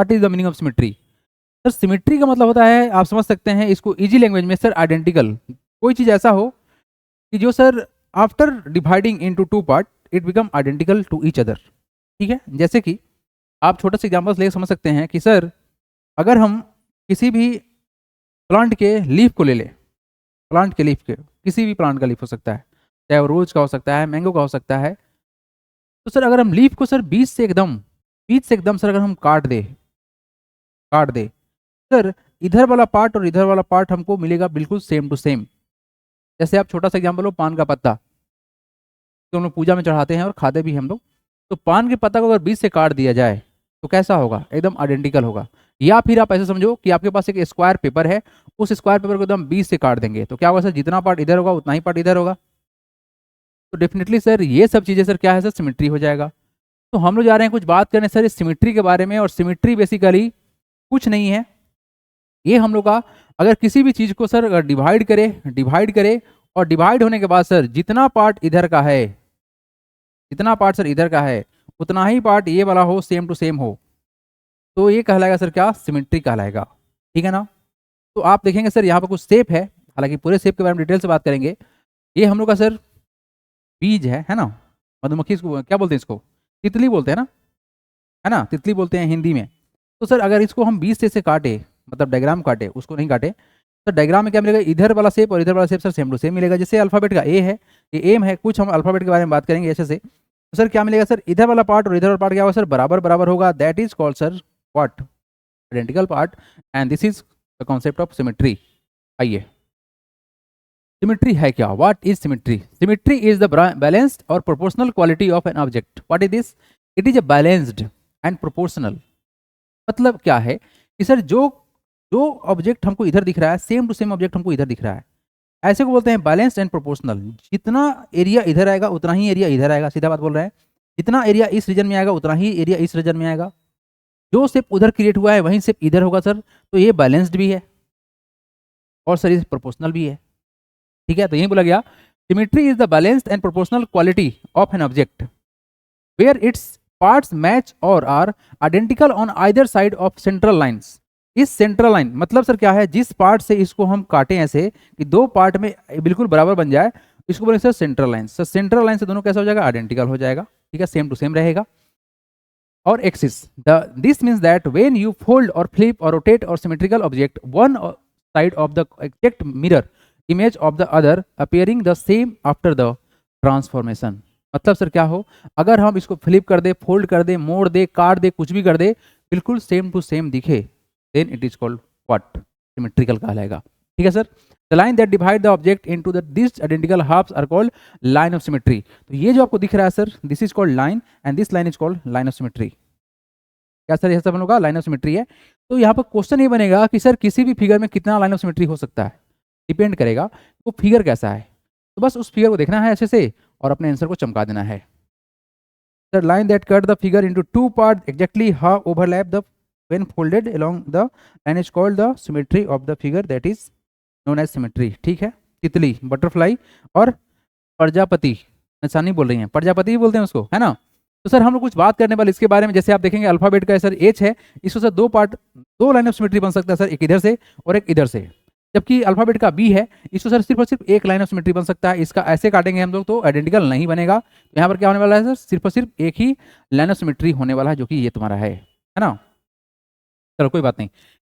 What is the meaning of symmetry? Sir symmetry का मतलब होता है, आप समझ सकते हैं इसको इजी लैंग्वेज में सर, आइडेंटिकल। कोई चीज ऐसा हो कि जो sir after dividing into two part it become identical to each other. ठीक है, जैसे कि आप छोटा सा एग्जांपल्स लेके समझ सकते हैं कि सर अगर हम किसी भी प्लांट के लीफ को ले लें, प्लांट के लीफ के, किसी भी प्लांट का लीफ हो सकता है, चाहे वो रोज का हो सकता है, मैंगो का हो सकता है, तो सर अगर हम लीफ को सर बीच से एकदम सर अगर हम काट दे सर, इधर वाला पार्ट और इधर वाला पार्ट हमको मिलेगा बिल्कुल सेम टू सेम। जैसे आप छोटा सा एग्जाम्पल हो, पान का पत्ता तो हम लोग पूजा में चढ़ाते हैं और खाते भी हम लोग, तो पान के पत्ता को अगर बीच से काट दिया जाए तो कैसा होगा? एकदम आइडेंटिकल होगा। या फिर आप ऐसे समझो कि आपके पास एक स्क्वायर पेपर है, उस स्क्वायर पेपर को एकदम बीच से काट देंगे तो क्या होगा सर? जितना पार्ट इधर होगा उतना ही पार्ट इधर होगा। तो डेफिनेटली सर ये सब चीज़ें सर क्या है सर? सिमेट्री हो जाएगा। तो हम लोग जा रहे हैं कुछ बात करने सर इस सिमेट्री के बारे में, और सिमेट्री बेसिकली कुछ नहीं है, ये हम लोग का अगर किसी भी चीज़ को सर अगर डिवाइड करे और डिवाइड होने के बाद सर जितना पार्ट इधर का है, जितना पार्ट सर इधर का है उतना ही पार्ट ये वाला हो, सेम टू सेम हो, तो ये कहलाएगा सर क्या? सिमेट्री कहलाएगा। ठीक है ना? तो आप देखेंगे सर यहाँ पर कुछ शेप है, हालांकि पूरे शेप के बारे में डिटेल से बात करेंगे। ये हम लोग का सर बीज है ना? मधुमक्खी इसको क्या बोलते हैं? इसको तितली बोलते हैं ना, है ना? तितली बोलते हैं हिंदी में। तो सर अगर इसको हम बीच से काटे, मतलब डायग्राम काटे, उसको नहीं काटे, सर डायग्राम में क्या मिलेगा? इधर वाला शेप और इधर वाला shape sir same to same मिलेगा। जैसे अल्फाबेट का ए है, ये एम है, कुछ हम अल्फाबेट के बारे में बात करेंगे ऐसे से, तो सर क्या मिलेगा सर? इधर वाला पार्ट और इधर वाला पार्ट क्या होगा सर? बराबर बराबर होगा। That is called sir what? Identical part. And this is the concept of symmetry. आइए, सिमेट्री है क्या? What is symmetry? Symmetry is the balanced और proportional quality of an object. What is this? It is a balanced and proportional. मतलब क्या है कि sir जो जो ऑब्जेक्ट हमको इधर दिख रहा है, सेम टू सेम ऑब्जेक्ट हमको इधर दिख रहा है, ऐसे को बोलते हैं बैलेंस्ड एंड प्रोपोर्शनल। जितना एरिया इधर आएगा उतना ही एरिया इधर आएगा, सीधा बात बोल रहे हैं। जितना एरिया इस रीजन में आएगा उतना ही एरिया इस रीजन में आएगा। जो शेप उधर क्रिएट हुआ है वहीं शेप इधर होगा सर, तो ये बैलेंस्ड भी है और सर ये प्रोपोर्शनल भी है। ठीक है, तो यही बोला गया symmetry is the balanced and proportional quality of an object where its parts match और are identical on either side of central lines. इस सेंट्रल लाइन मतलब सर क्या है? जिस पार्ट से इसको हम काटें ऐसे कि दो पार्ट में बिल्कुल बराबर बन जाए, इसको बोलेंगे sir central line. Sir central line से दोनों कैसा हो जाएगा? आइडेंटिकल हो जाएगा। ठीक है, सेम टू सेम रहेगा। और axis, this means that when you fold और फ्लिप और रोटेट और symmetrical object, one side of the exact mirror image of the other appearing the same after the transformation. मतलब सर क्या हो? अगर हम इसको फ्लिप कर दे, फोल्ड कर दे, मोड़ दे, काट दे, कुछ भी कर दे, बिल्कुल सेम टू सेम दिखे, then it is called what? Symmetrical कहलाएगा। ठीक है sir? The line that divide the object into the this identical halves are called line of symmetry. तो ये जो आपको दिख रहा है sir, this is called line and this line is called line of symmetry. क्या सर? ये सब हम लोग का लाइन ऑफ सिमेट्री है। तो यहाँ पर क्वेश्चन ये बनेगा कि सर किसी भी फिगर में कितना लाइन ऑफ सिमेट्री हो सकता है? डिपेंड करेगा वो फिगर कैसा है। तो बस उस फिगर को देखना है अच्छे से और अपने आंसर को चमका देना है। Sir line that cut the figure into two part exactly how overlap the when folded along the line is called the symmetry of the figure, that is known as symmetry। ठीक है, तितली, butterfly और प्रजापति, निशानी बोल रही हैं, प्रजापति ही बोलते हैं उसको, है ना? तो सर हम लोग कुछ बात करने वाले इसके बारे में। जैसे आप देखेंगे अल्फाबेट का सर एच है, इसको सर दो पार्ट, दो लाइन ऑफ सिमेट्री बन सकता है सर, एक इधर से और एक इधर से। जबकि अल्फाबेट का बी है, इसको सर सिर्फ और सिर्फ एक लाइन ऑफ सिमेट्री बन सकता है। इसका ऐसे काटेंगे हम लोग तो आइडेंटिकल नहीं बनेगा। यहाँ पर क्या होने वाला है सर? सिर्फ और सिर्फ एक ही लाइन ऑफ सिमेट्री होने वाला है, जो कि ये तुम्हारा है ना? चलो कोई बात नहीं।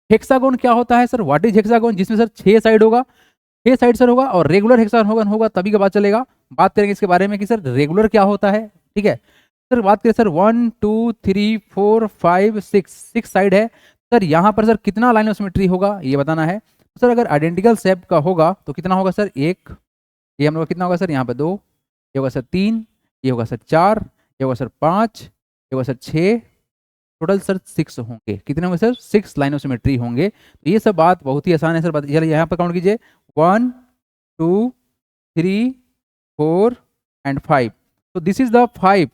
हेक्सागोन क्या होता है सर? What is hexagon? जिसमें सर 6 साइड होगा, 6 साइड सर होगा, और रेगुलर हेक्सागोन होगा तभी का बात चलेगा। बात करेंगे इसके बारे में कि सर रेगुलर क्या होता है। ठीक है सर, बात करें सर 1 2 3 4 5 6 साइड है सर। यहाँ पर सर कितना लाइन ऑफ सिमेट्री होगा ये बताना है। सर अगर आइडेंटिकल शेप का होगा तो कितना होगा सर? एक, ये हम लोग कितना होगा सर? यहाँ पर 2, ये होगा सर 3, ये होगा सर 4, ये होगा सर 5, ये होगा सर 6, टोटल सर 6 होंगे। कितने होंगे सर? 6 लाइन ऑफ सिमेट्री होंगे। तो ये सब बात बहुत ही आसान है सर। चलिए यहाँ पर काउंट कीजिए, 1 2 3 4 एंड 5। तो this is the 5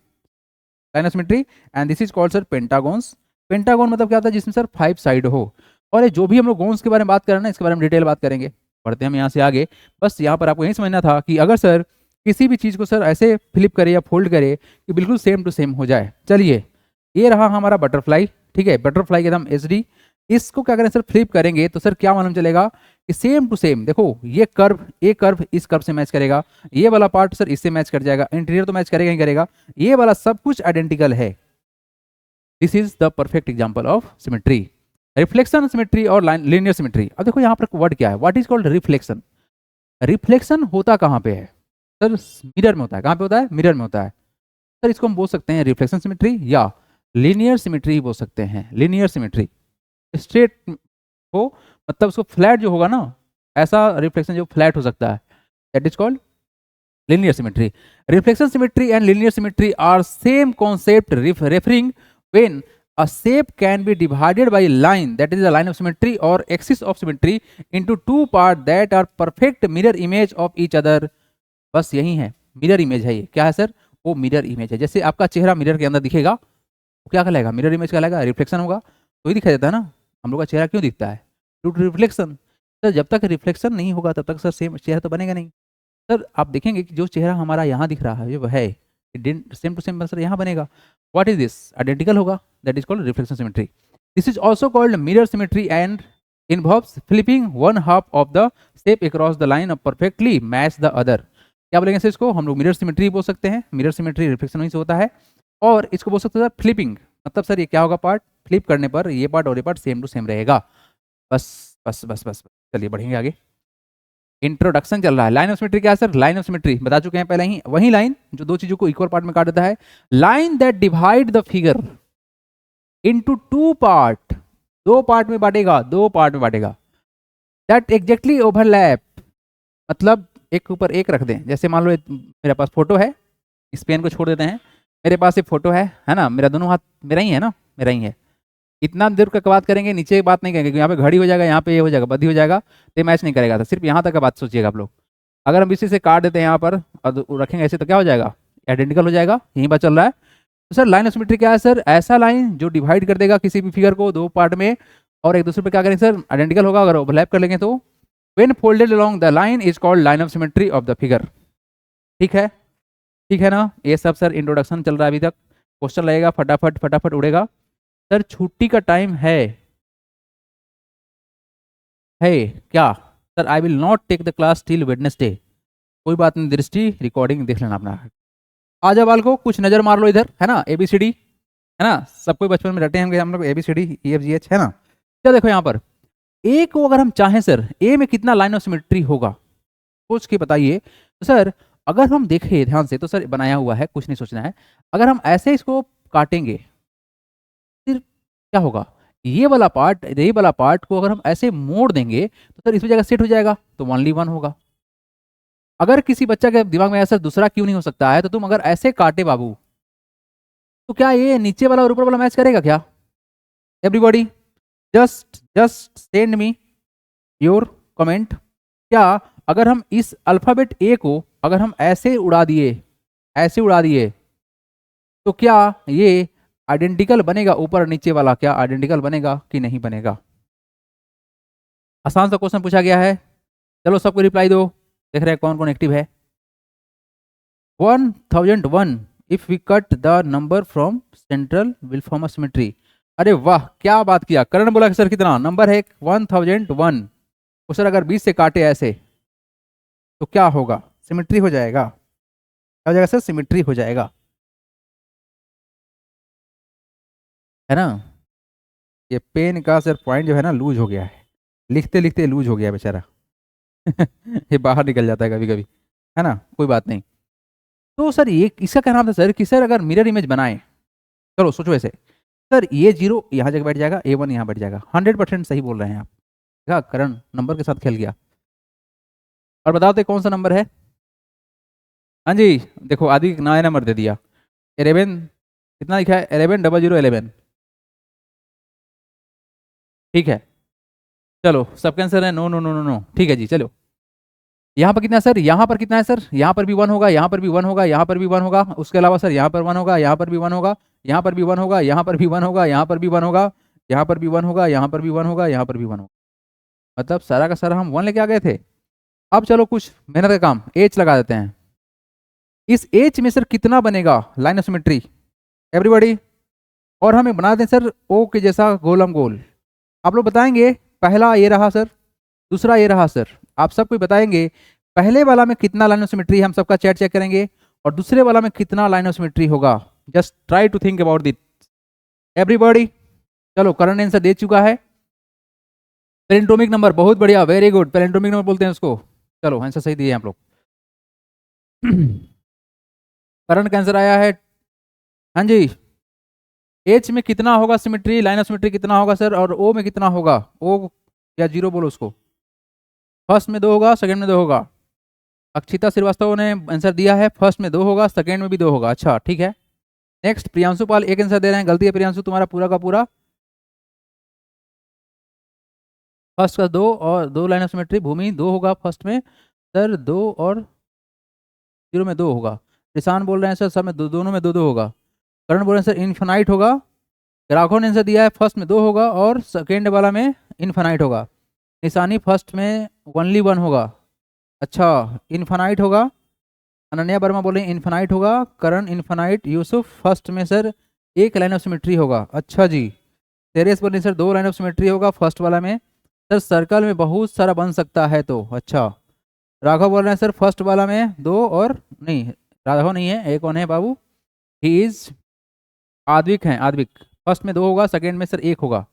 line of symmetry and this is called sir pentagons. Pentagon मतलब क्या होता है? जिसमें सर 5 साइड हो। और ये जो भी हम लोग गोन्स के बारे में बात कर रहे हैं ना, इसके बारे में डिटेल बात करेंगे। बढ़ते हैं हम यहाँ से आगे। बस यहाँ पर आपको यही समझना था कि अगर सर किसी भी चीज़ को सर ऐसे फ्लिप करे या फोल्ड करे कि बिल्कुल सेम टू सेम हो जाए। चलिए, ये रहा हमारा बटरफ्लाई। ठीक है, बटरफ्लाई के एकदम एचडी। इसको क्या करें सर, फ्लिप करेंगे तो सर क्या मालूम चलेगा कि सेम टू सेम, देखो ये कर्व इस कर्व से मैच करेगा, ये वाला पार्ट सर इससे मैच कर जाएगा, इंटीरियर तो मैच करेगा ही करेगा, ये वाला सब कुछ आइडेंटिकल है। This is the perfect example of symmetry. Reflection symmetry और लीनियर सिमेट्री। अब देखो यहाँ पर वर्ड क्या है, what is called reflection. Reflection होता कहाँ पे है सर, मिरर में होता है। कहाँ पे होता है, मिरर में होता है सर। इसको हम बोल सकते हैं रिफ्लेक्शन सिमेट्री या लीनियर सिमेट्री बोल सकते हैं। लीनियर सिमेट्री स्ट्रेट हो, मतलब उसको फ्लैट जो होगा ना, ऐसा रिफ्लेक्शन जो फ्लैट हो सकता है, that is called linear symmetry. Reflection symmetry and linear symmetry are same concept referring when a shape can be divided by a line, that is a line of symmetry or axis of symmetry, into two parts that are perfect mirror image of each other. बस यही है, mirror image है ये। क्या है sir, वो mirror image है। जैसे आपका चेहरा मिरर के अंदर दिखेगा तो क्या कहलाएगा, मिरर इमेज कहलाएगा, रिफ्लेक्शन होगा तो ही दिखाई देता है ना। हम लोग का चेहरा क्यों दिखता है, ड्यू टू रिफ्लेक्शन। सर जब तक रिफ्लेक्शन नहीं होगा तब तक सर सेम चेहरा तो बनेगा नहीं। सर आप देखेंगे कि जो चेहरा हमारा यहाँ दिख रहा है वो है सेम टू सेम सर यहाँ बनेगा। व्हाट इज दिस, आइडेंटिकल होगा, that is called reflection symmetry. This is also called mirror symmetry and involves flipping one half of the shape across the line of perfectly match the other. क्या बोलेंगे sir इसको, हम लोग mirror symmetry बोल सकते हैं। Mirror symmetry reflection वहीं से होता है। और इसको बोल सकते हैं सर फ्लिपिंग, मतलब सर ये क्या होगा, पार्ट फ्लिप करने पर ये पार्ट और ये पार्ट सेम टू सेम रहेगा। बस बस बस बस, चलिए बढ़ेंगे आगे। इंट्रोडक्शन चल रहा है। लाइन ऑफ सिमेट्री क्या है सर, लाइन ऑफ सिमेट्री बता चुके हैं पहले ही, वही लाइन जो दो चीजों को इक्वल पार्ट में काट देता है। Line that divide the figure into two part, दो पार्ट में बांटेगा, दो पार्ट में बांटेगा। दैट एग्जैक्टली ओवरलैप, मतलब एक के ऊपर एक रख दें। जैसे मान लो मेरे पास फोटो है, इस पेन को छोड़ देते हैं, मेरे पास एक फोटो है ना, मेरा दोनों हाथ मेरा ही है ना, मेरा ही है। इतना देर का बात करेंगे, नीचे बात नहीं करेंगे, यहाँ पे घड़ी हो जाएगा, यहाँ पे ये हो जाएगा, बदी हो जाएगा, तो मैच नहीं करेगा। तो सिर्फ यहाँ तक का बात सोचिएगा आप लोग। अगर हम इसी से काट देते हैं यहाँ पर और रखेंगे ऐसे, तो क्या हो जाएगा, आइडेंटिकल हो जाएगा। यही बात चल रहा है। तो सर लाइन ऑफ सिमेट्री क्या है सर, ऐसा लाइन जो डिवाइड कर देगा किसी भी फिगर को दो पार्ट में और एक दूसरे पे क्या करेंगे सर, आइडेंटिकल होगा। अगर ओवरलैप कर लेंगे तो when folded along the line is called line of symmetry of the figure. ठीक है, ठीक है ना। ये सब सर इंट्रोडक्शन चल रहा है अभी तक। क्वेश्चन लगेगा, फटाफट फटाफट उड़ेगा। सर छुट्टी का टाइम है क्या sir, I will not take the class till Wednesday. कोई बात नहीं, दृष्टि रिकॉर्डिंग देख लेना अपना। आजा बाल को कुछ नजर मार लो इधर, है ना, ABCD है ना, सबको बचपन में रटे हैं हम लोग, ABCD EFGH है ना। क्या देखो यहाँ पर ए को अगर हम चाहें सर, ए में कितना लाइन ऑफ सिमेट्री होगा सोच के बताइए। तो सर अगर हम देखें ध्यान से तो सर बनाया हुआ है, कुछ नहीं सोचना है। अगर हम ऐसे इसको काटेंगे फिर क्या होगा, ये वाला पार्ट को अगर हम ऐसे मोड़ देंगे तो सर इस जगह सेट हो जाएगा, तो ओनली वन होगा। अगर किसी बच्चा के दिमाग में ऐसा दूसरा क्यों नहीं हो सकता है, तो तुम अगर ऐसे काटे बाबू, तो क्या ये नीचे वाला और ऊपर वाला मैच करेगा क्या। Everybody just send me your comment. क्या अगर हम इस अल्फाबेट ए को अगर हम ऐसे उड़ा दिए तो क्या ये आइडेंटिकल बनेगा, ऊपर और नीचे वाला क्या आइडेंटिकल बनेगा कि नहीं बनेगा। आसान सा क्वेश्चन पूछा गया है। चलो सबको रिप्लाई दो, देख रहे हैं कौन कौन एक्टिव है। 1001 if we cut the number from central will form a symmetry. अरे वाह क्या बात किया, करण बोला कि सर कितना नंबर है 1001। तो सर अगर 20 से काटे ऐसे तो क्या होगा, सिमेट्री हो जाएगा। क्या हो जाएगा सर, सिमेट्री हो जाएगा, है ना। ये पेन का सर पॉइंट जो है ना लूज हो गया है, लिखते लिखते लूज हो गया बेचारा ये बाहर निकल जाता है कभी कभी, है ना, कोई बात नहीं। तो सर ये इसका क्या नाम था सर, कि सर अगर मिरर इमेज बनाए, चलो सोचो ऐसे सर, ये 0 यहाँ जगह बैठ जाएगा, A1 यहाँ बैठ जाएगा। 100% सही बोल रहे हैं आप। देखा करण नंबर के साथ खेल गया। और बताओ कौन सा नंबर है। हाँ जी देखो आदि नया नंबर दे दिया 11, कितना लिखा है 110011। ठीक है चलो सबके आंसर है no no no no no. ठीक है जी चलो। यहाँ पर कितना है सर, यहाँ पर कितना है सर, यहाँ पर भी 1 होगा, यहाँ पर भी 1 होगा, यहाँ पर भी 1 होगा। उसके अलावा सर यहाँ पर 1 होगा, यहाँ पर भी 1 होगा, यहाँ पर भी 1 होगा, यहाँ पर भी 1 होगा, यहाँ पर भी 1 होगा, यहाँ पर भी 1 होगा, यहाँ पर भी 1 होगा, यहाँ पर भी 1 होगा। मतलब सारा का सारा हम 1 लेके आ गए थे। अब चलो कुछ मेहनत का काम, H लगा देते हैं। इस H में सर कितना बनेगा लाइन ऑफ सिमेट्री, एवरीबॉडी और हमें बना दें सर ओ के जैसा गोलम गोल। आप लोग बताएंगे पहला ये रहा सर, दूसरा ये रहा सर, आप सब कोई बताएंगे पहले वाला में कितना लाइन ऑफ सिमेट्री, हम सबका चैट चेक करेंगे, और दूसरे वाला में कितना लाइन ऑफ सिमेट्री होगा। Just try to think about that everybody. चलो करंट आंसर दे चुका है, पेलेंड्रोमिक नंबर, बहुत बढ़िया, वेरी गुड, पेलेंड्रोमिक नंबर बोलते हैं उसको। चलो आंसर सही दिए आप लोग। करंट का आंसर आया है, हाँ जी, एच में कितना होगा सिमेट्री, लाइन ऑफ सिमेट्री कितना होगा सर, और ओ में कितना होगा, ओ या जीरो बोलो उसको। फर्स्ट में 2 होगा, सेकंड में 2 होगा। अक्षिता श्रीवास्तव ने आंसर दिया है फर्स्ट में 2 होगा, सेकंड में भी 2 होगा। अच्छा ठीक है, नेक्स्ट प्रियांशु पाल एक आंसर दे रहे हैं, गलती है प्रियांशु तुम्हारा पूरा का पूरा। फर्स्ट का 2 और 2 लाइन ऑफ सिमेट्री, भूमि 2 होगा फर्स्ट में सर, 2 और 0 में 2 होगा। निशान बोल रहे हैं सर सब में दोनों में 2-2 होगा। करण बोल रहे हैं सर इन्फिनाइट होगा। राघव ने आंसर दिया है फर्स्ट में 2 होगा और सेकेंड वाला में इन्फिनाइट होगा। निशानी फर्स्ट में ओनली 1 होगा, अच्छा इन्फिनाइट होगा। अनन्या वर्मा बोले इन्फिनाइट होगा। करण इन्फिनाइट। यूसुफ फर्स्ट में सर 1 लाइन ऑफ सिमेट्री होगा, अच्छा जी। तेरेस बोले सर 2 लाइन ऑफ सिमेट्री होगा फर्स्ट वाला में सर, सर्कल में बहुत सारा बन सकता है तो, अच्छा। राघव बोल रहे हैं सर फर्स्ट वाला में 2 और नहीं, राघव नहीं है, एक कौन है बाबू, ही इज आद्विक हैं, आद्विक। फर्स्ट में 2 होगा, सेकेंड में सर 1 होगा।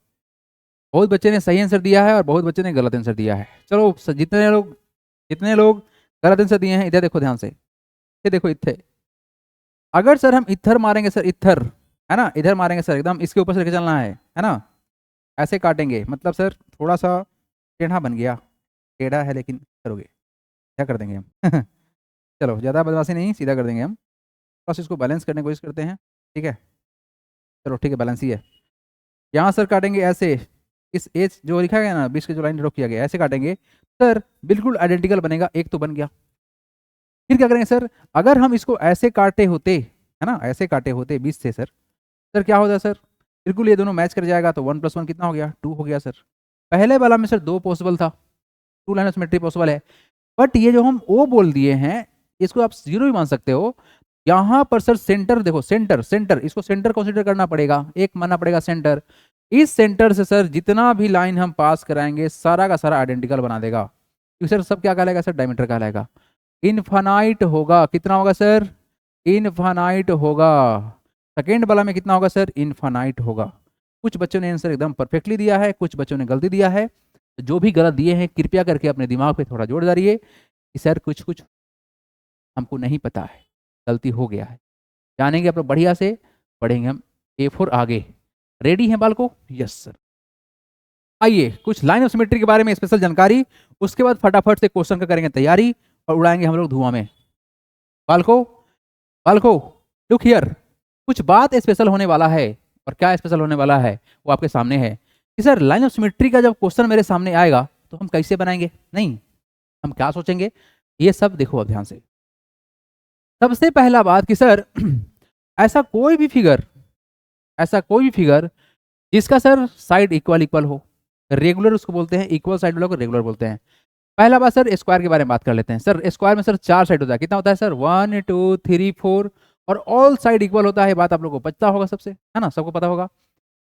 बहुत बच्चे ने सही आंसर दिया है और बहुत बच्चे ने गलत आंसर दिया है। चलो जितने लोग गलत आंसर दिए हैं इधर देखो ध्यान से, ये देखो इथे, अगर सर हम इथर मारेंगे सर, इथर है ना, इधर मारेंगे सर, एकदम इसके ऊपर से लेके चलना है ना, ऐसे काटेंगे, मतलब सर थोड़ा सा टेढ़ा बन गया, टेढ़ा है लेकिन करोगे क्या कर देंगे हम। चलो ज़्यादा बदमाशी नहीं, सीधा कर देंगे हम, बस इसको बैलेंस करने की कोशिश करते हैं, ठीक है। चलो ठीक है, बैलेंस ही है। यहाँ सर काटेंगे ऐसे, इस एज जो लिखा गया ना 20 के जो लाइन ड्रॉ किया गया, ऐसे काटेंगे सर, बिल्कुल आइडेंटिकल बनेगा, एक तो बन गया। फिर क्या करेंगे सर, अगर हम इसको ऐसे काटे होते है ना, ऐसे काटे होते 20 से सर क्या होता सर, बिल्कुल ये दोनों मैच कर जाएगा, तो 1 + 1 कितना हो गया, 2 हो गया सर। पहले वाला में सर 2 पॉसिबल था, 2 लाइन ऑफ सिमेट्री पॉसिबल है, बट ये जो हम ओ बोल दिए हैं इसको आप 0 भी मान सकते हो। यहाँ पर सर सेंटर देखो, सेंटर इसको सेंटर कंसीडर करना पड़ेगा, एक मानना पड़ेगा सेंटर। इस सेंटर से सर जितना भी लाइन हम पास कराएंगे सारा का सारा आइडेंटिकल बना देगा, क्योंकि सर सब क्या कहलाएगा सर, डायमीटर कहलाएगा। इनफाइनाइट होगा, कितना होगा सर, इनफाइनाइट होगा। सेकेंड वाला में कितना होगा सर, इनफाइनाइट होगा। कुछ बच्चों ने आंसर एकदम परफेक्टली दिया है, कुछ बच्चों ने गलती दिया है। जो भी गलत दिए हैं कृपया करके अपने दिमाग पे थोड़ा जोर डालिए कि सर कुछ कुछ हमको नहीं पता है, गलती हो गया है, जानेंगे आप लोग बढ़िया से, पढ़ेंगे हम A4 आगे। रेडी हैं बालको? Yes sir. आइए कुछ लाइन ऑफ सिमेट्री के बारे में स्पेशल जानकारी, उसके बाद फटाफट से क्वेश्चन का करेंगे तैयारी और उड़ाएंगे हम लोग धुआं में। बालको बालको लुक हियर, कुछ बात स्पेशल होने वाला है, और क्या स्पेशल होने वाला है वो आपके सामने है कि सर लाइन ऑफ सिमेट्री का जब क्वेश्चन मेरे सामने आएगा तो हम कैसे बनाएंगे, नहीं हम क्या सोचेंगे, ये सब देखो अब ध्यान से। सबसे पहला बात कि सर ऐसा कोई भी फिगर जिसका सर साइड इक्वल हो, रेगुलर उसको बोलते हैं, इक्वल साइड वाला को रेगुलर बोलते हैं। पहला बात सर स्क्वायर के बारे में बात कर लेते हैं। सर स्क्वायर में सर 4 साइड होता है, कितना होता है सर, 1 2 3 4, और ऑल साइड इक्वल होता है, बात आप लोगों को पता होगा सबसे, है ना, सबको पता होगा।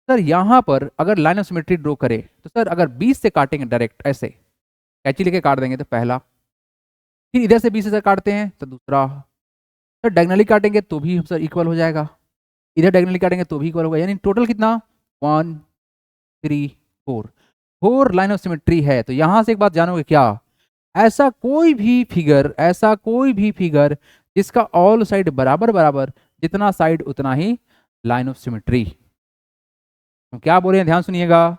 सर यहाँ पर अगर लाइन ऑफ सिमेट्री ड्रॉ करे तो सर अगर 20 से काटेंगे डायरेक्ट ऐसे कैंची लेके काट देंगे तो पहला, फिर इधर से 20 से काटते हैं तो दूसरा, सर डायगोनली काटेंगे तो भी सर इक्वल हो जाएगा, इधर डायगोनली काटेंगे तो भी इक्वल होगा, यानी टोटल कितना 1 3 4 लाइन ऑफ सिमेट्री है। तो यहां से एक बात जानोगे क्या, ऐसा कोई भी फिगर जिसका ऑल साइड बराबर बराबर, जितना साइड उतना ही लाइन ऑफ सिमेट्री। तो क्या बोल रहे हैं ध्यान सुनिएगा,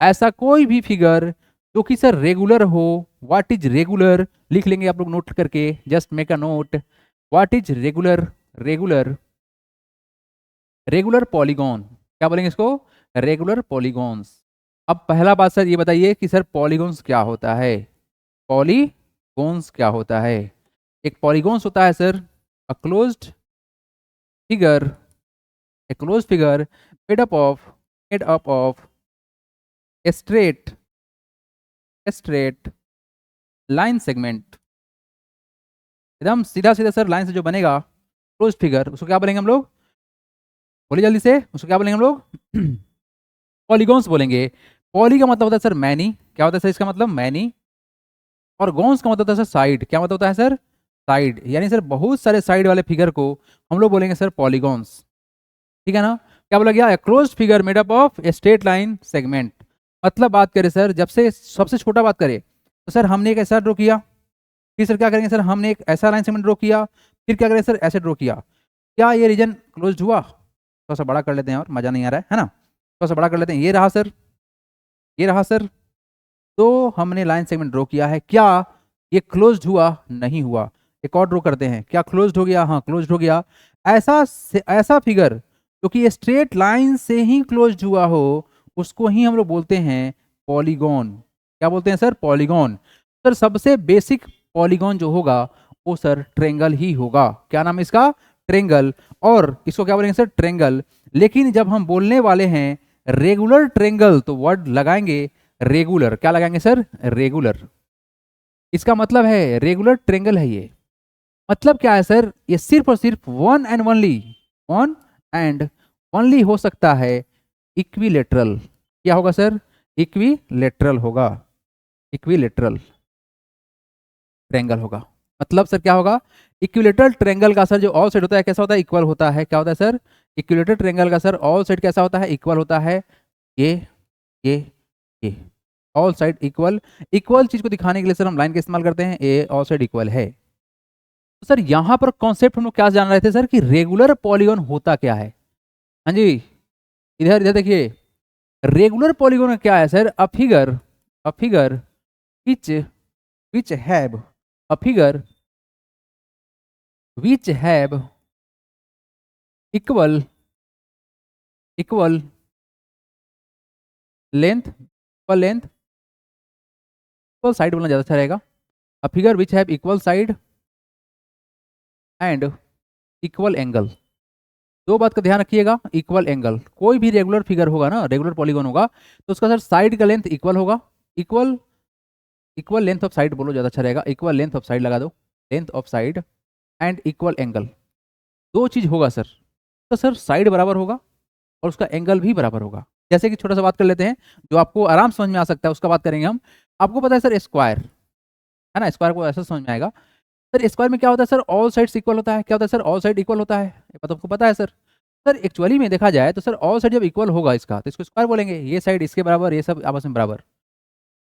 ऐसा कोई भी फिगर जो कि सर रेगुलर हो, व्हाट इज रेगुलर लिख लेंगे आप लोग नोट करके, just make a note, what is regular polygon, क्या बोलेंगे इसको, रेगुलर पॉलीगॉन्स। अब पहला बात सर ये बताइए कि सर पॉलीगॉन्स क्या होता है, पॉलीगॉन्स क्या होता है। एक पॉलीगॉन्स होता है sir a closed figure made up of a straight line segment, एकदम सीधा सीधा सर लाइन से जो बनेगा क्लोज्ड फिगर, उसको क्या बोलेंगे हम लोग, बोलिए जल्दी से, उसको क्या बोलेंगे हम लोग? पॉलीगॉन्स बोलेंगे। पॉली का मतलब होता है सर मैनी, क्या होता है सर इसका मतलब मैनी, और गॉन्स का मतलब होता है सर साइड, क्या मतलब होता है सर? साइड, यानी सर बहुत सारे साइड वाले फिगर को हम लोग बोलेंगे सर पॉलीगॉन्स, ठीक है ना? क्या बोला गया? Closed figure made up of a straight line segment. मतलब बात करें सर, जब से सबसे छोटा बात करें तो सर हमने एक ऐसा ड्रॉ किया, फिर सर क्या करेंगे सर, हमने एक ऐसा लाइन सेगमेंट ड्रॉ किया, फिर क्या करेंगे सर, ऐसे ड्रॉ किया। क्या ये रीजन क्लोज हुआ? थोड़ा सा बड़ा कर लेते हैं, और मजा नहीं आ रहा है ना, थोड़ा सा बड़ा कर लेते हैं। ये रहा सर, ये रहा सर। तो हमने लाइन सेगमेंट ड्रॉ किया है, क्या ये क्लोज्ड हुआ? नहीं हुआ। एक और ड्रॉ करते हैं, क्या क्लोज्ड हो गया? हाँ क्लोज्ड हो गया। ऐसा फिगर जो कि स्ट्रेट लाइन से ही क्लोज्ड हुआ हो, उसको ही हम लोग बोलते हैं पॉलीगॉन। क्या बोलते हैं सर? पॉलीगॉन। सर सबसे बेसिक पॉलीगॉन जो होगा वो सर ट्रेंगल ही होगा। क्या नाम है इसका? ट्रेंगल। और इसको क्या बोलेंगे सर? ट्रेंगल। लेकिन जब हम बोलने वाले हैं रेगुलर ट्रेंगल, तो वर्ड लगाएंगे रेगुलर। क्या लगाएंगे सर? रेगुलर। इसका मतलब है रेगुलर ट्रेंगल है ये। मतलब क्या है सर? ये सिर्फ और सिर्फ वन एंड ओनली हो सकता है इक्विलेटरल। क्या होगा सर? इक्विलेटरल होगा, इक्विलेटरल ट्रेंगल होगा। मतलब सर क्या होगा? इक्विलेटरल ट्रेंगल का सर जो ऑल साइड होता है कैसा होता है? इक्वल होता है। क्या होता है सर? इक्विलेटरल ट्रेंगल का सर ऑल साइड कैसा होता है? इक्वल होता है। ये ये ये ऑल साइड इक्वल। इक्वल चीज को दिखाने के लिए सर हम लाइन का इस्तेमाल करते हैं, ए ऑल साइड इक्वल है। तो सर यहां पर कॉन्सेप्ट हम लोग क्या जान रहे थे सर, कि रेगुलर पॉलीगॉन होता क्या है। हाँ जी, इधर इधर देखिए, रेगुलर पॉलीगॉन क्या है sir? A figure which which have a figure which have equal equal length, equal length, equal side बोलना ज्यादा अच्छा रहेगा। A figure which have equal side and equal angle. दो बात का ध्यान रखिएगा, इक्वल एंगल। कोई भी रेगुलर फिगर होगा ना, रेगुलर पॉलीगॉन होगा, तो उसका सर साइड का लेंथ इक्वल होगा। Equal equal length of side बोलो ज्यादा अच्छा रहेगा, इक्वल लेंथ ऑफ साइड लगा दो, length of side and equal angle. दो चीज होगा सर, तो सर साइड बराबर होगा और उसका एंगल भी बराबर होगा। जैसे कि छोटा सा बात कर लेते हैं जो आपको आराम समझ में आ सकता है, उसका बात करेंगे हम। आपको पता है सर स्क्वायर, है ना? स्क्वायर को ऐसा समझ में आएगा सर। स्क्वायर में क्या होता है सर? ऑल साइड्स इक्वल होता है। क्या होता है सर? ऑल साइड इक्वल होता है। ये बात आपको पता है सर। सर एक्चुअली में देखा जाए तो सर ऑल साइड जब इक्वल होगा इसका, तो इसको स्क्वायर बोलेंगे। ये साइड इसके बराबर, ये सब आपस में बराबर।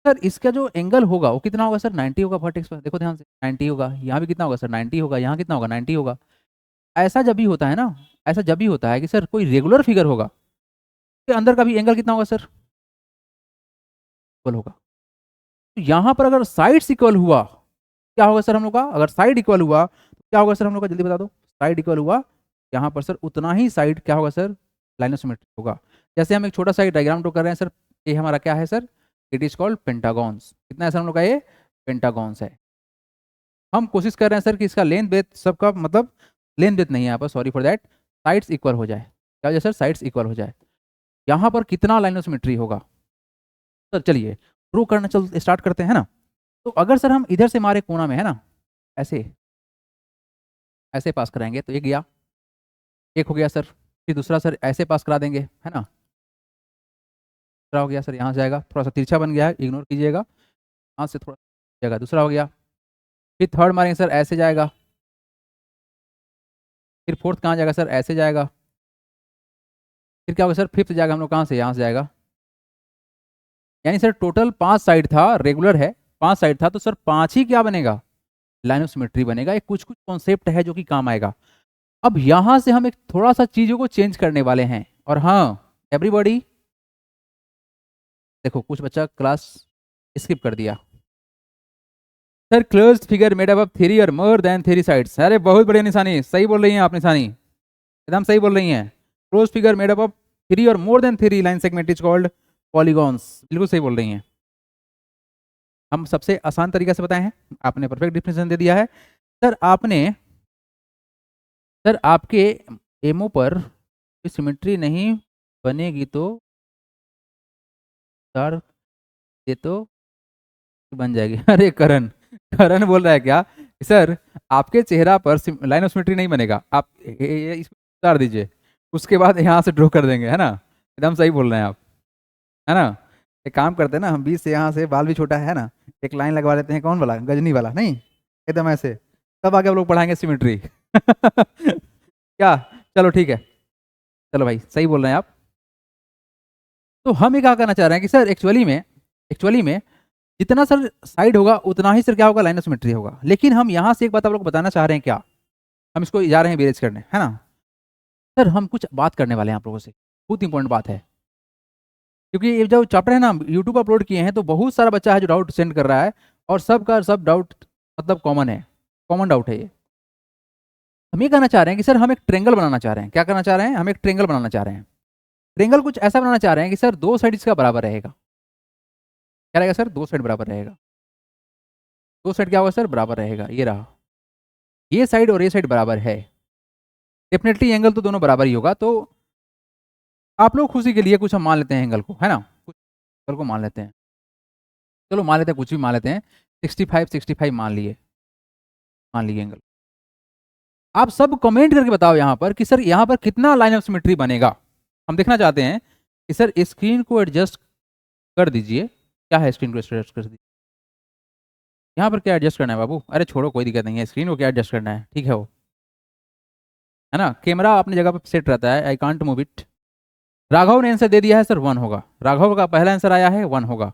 सर इसका जो एंगल होगा वो कितना होगा सर? 90 होगा वर्टेक्स पर, देखो ध्यान से, 90 होगा। यहाँ भी कितना होगा सर? 90 होगा। यहाँ कितना होगा? 90 होगा। ऐसा जब भी होता है ना, ऐसा जब भी होता है कि सर कोई रेगुलर फिगर होगा, तो अंदर का भी एंगल कितना होगा सर? इक्वल होगा। तो यहाँ पर अगर साइड्स इक्वल हुआ, क्या होगा सर हम लोग का? अगर साइड इक्वल हुआ तो क्या होगा सर हम लोग का? जल्दी बता दो। साइड इक्वल हुआ, यहाँ पर सर उतना ही साइड क्या होगा सर? लाइन ऑफ सिमेट्री होगा। जैसे हम एक छोटा सा डायग्राम ड्रॉ कर रहे हैं सर, ये हमारा क्या है sir? It is called pentagons. कितना है सर हम लोग का? ये पेंटागॉन्स है। हम कोशिश कर रहे हैं सर कि इसका लेंथ ब्रेथ सबका मतलब, लेंथ ब्रेथ नहीं है यहाँ पर, sorry for that, sides equal हो जाए। क्या हो जाए सर? साइड्स इक्वल हो जाए। यहाँ पर कितना लाइन ऑफ सिमेट्री होगा सर? चलिए ड्रॉ करना चल स्टार्ट करते हैं ना। तो अगर सर हम इधर से मारे कोना में, है ना, ऐसे ऐसे पास कराएंगे तो ये गया, एक हो गया सर। फिर दूसरा सर ऐसे पास करा देंगे, है ना, दूसरा हो गया सर, यहाँ से जाएगा, थोड़ा सा तिरछा बन गया है, इग्नोर कीजिएगा, यहाँ से थोड़ा जाएगा, दूसरा हो गया। फिर थर्ड मारेंगे सर, ऐसे जाएगा। फिर फोर्थ कहाँ जाएगा सर? ऐसे जाएगा। फिर क्या होगा सर? फिफ्थ जाएगा हम लोग कहाँ से? यहाँ से जाएगा। यानी सर टोटल 5 साइड था, रेगुलर है, 5 साइड था, तो सर 5 ही क्या बनेगा? लाइन ऑफ सिमेट्री बनेगा। एक कुछ कुछ कॉन्सेप्ट है जो कि काम आएगा। अब यहां से हम एक थोड़ा सा चीजों को चेंज करने वाले हैं। और हाँ एवरीबॉडी, देखो कुछ बच्चा क्लास स्किप कर दिया। Sir closed figure made up of 3 और मोर देन 3 साइड्स। अरे बहुत बढ़िया निशानी, सही बोल रही हैं आप निशानी, एकदम सही बोल रही हैं। Closed figure made up of 3 और more than 3 line segment is called polygons. बिल्कुल सही बोल रही हैं। हम सबसे आसान तरीका से बताए हैं, आपने परफेक्ट डिफिनेशन दे दिया है। सर आपने, सर आपके एमओ पर सिमेट्री नहीं बनेगी तो सर ये तो बन जाएगी। अरे करण, करण बोल रहा है क्या? सर आपके चेहरा पर लाइन ऑफ सिमेट्री नहीं बनेगा, आप इसको उतार दीजिए। उसके बाद यहाँ से ड्रॉ कर देंगे, है ना। एकदम सही बोल रहे हैं आप, है ना। एक काम करते हैं ना, हम बीच से यहाँ से, बाल भी छोटा है ना, एक लाइन लगवा लेते हैं, कौन वाला, गजनी वाला, नहीं एकदम ऐसे, तब आगे हम लोग पढ़ाएंगे सिमेट्री। क्या, चलो ठीक है, चलो भाई सही बोल रहे हैं आप। तो हम ये क्या करना चाह रहे हैं कि सर एक्चुअली में जितना सर साइड होगा उतना ही सर क्या होगा, लाइन ऑफ सिमेट्री होगा। लेकिन हम यहाँ से एक बात आप लोग को बताना चाह रहे हैं, क्या हम इसको जा रहे हैं बेरेज करने, है ना। सर हम कुछ बात करने वाले हैं आप लोगों से, बहुत इंपॉर्टेंट बात है, क्योंकि ये जो चैप्टर है ना यूट्यूब पर अपलोड किए हैं, तो बहुत सारा बच्चा है जो डाउट सेंड कर रहा है, और सबका सब डाउट मतलब कॉमन है, कॉमन डाउट है ये। हम ये कहना चाह रहे हैं कि सर हम एक ट्रेंगल बनाना चाह रहे हैं, क्या करना चाह रहे हैं, हम एक ट्रेंगल बनाना चाह रहे हैं। ट्रेंगल कुछ ऐसा बनाना चाह रहे हैं कि सर दो साइड इसका बराबर रहेगा, क्या रहेगा सर, दो साइड बराबर रहेगा। दो साइड क्या होगा सर, बराबर रहेगा, ये रहा, ये साइड और ये साइड बराबर है। डेफिनेटली एंगल तो दोनों बराबर ही होगा, तो आप लोग खुशी के लिए कुछ हम मान लेते हैं एंगल को, है ना, कुछ एंगल को मान लेते हैं, चलो मान लेते हैं, कुछ भी मान लेते हैं, 65 मान लिए एंगल। आप सब कमेंट करके बताओ यहाँ पर कि सर यहाँ पर कितना लाइन ऑफ सिमेट्री बनेगा। हम देखना चाहते हैं कि सर स्क्रीन को एडजस्ट कर दीजिए, क्या है स्क्रीन को एडजस्ट कर दीजिए, यहाँ पर क्या एडजस्ट करना है बाबू, अरे छोड़ो कोई दिक्कत नहीं है, स्क्रीन को क्या एडजस्ट करना है, ठीक है वो, है ना। कैमरा अपनी जगह पर सेट रहता है, I can't move it. Raghav ने आंसर दे दिया है सर 1 होगा, राघव का पहला आंसर आया है 1 होगा,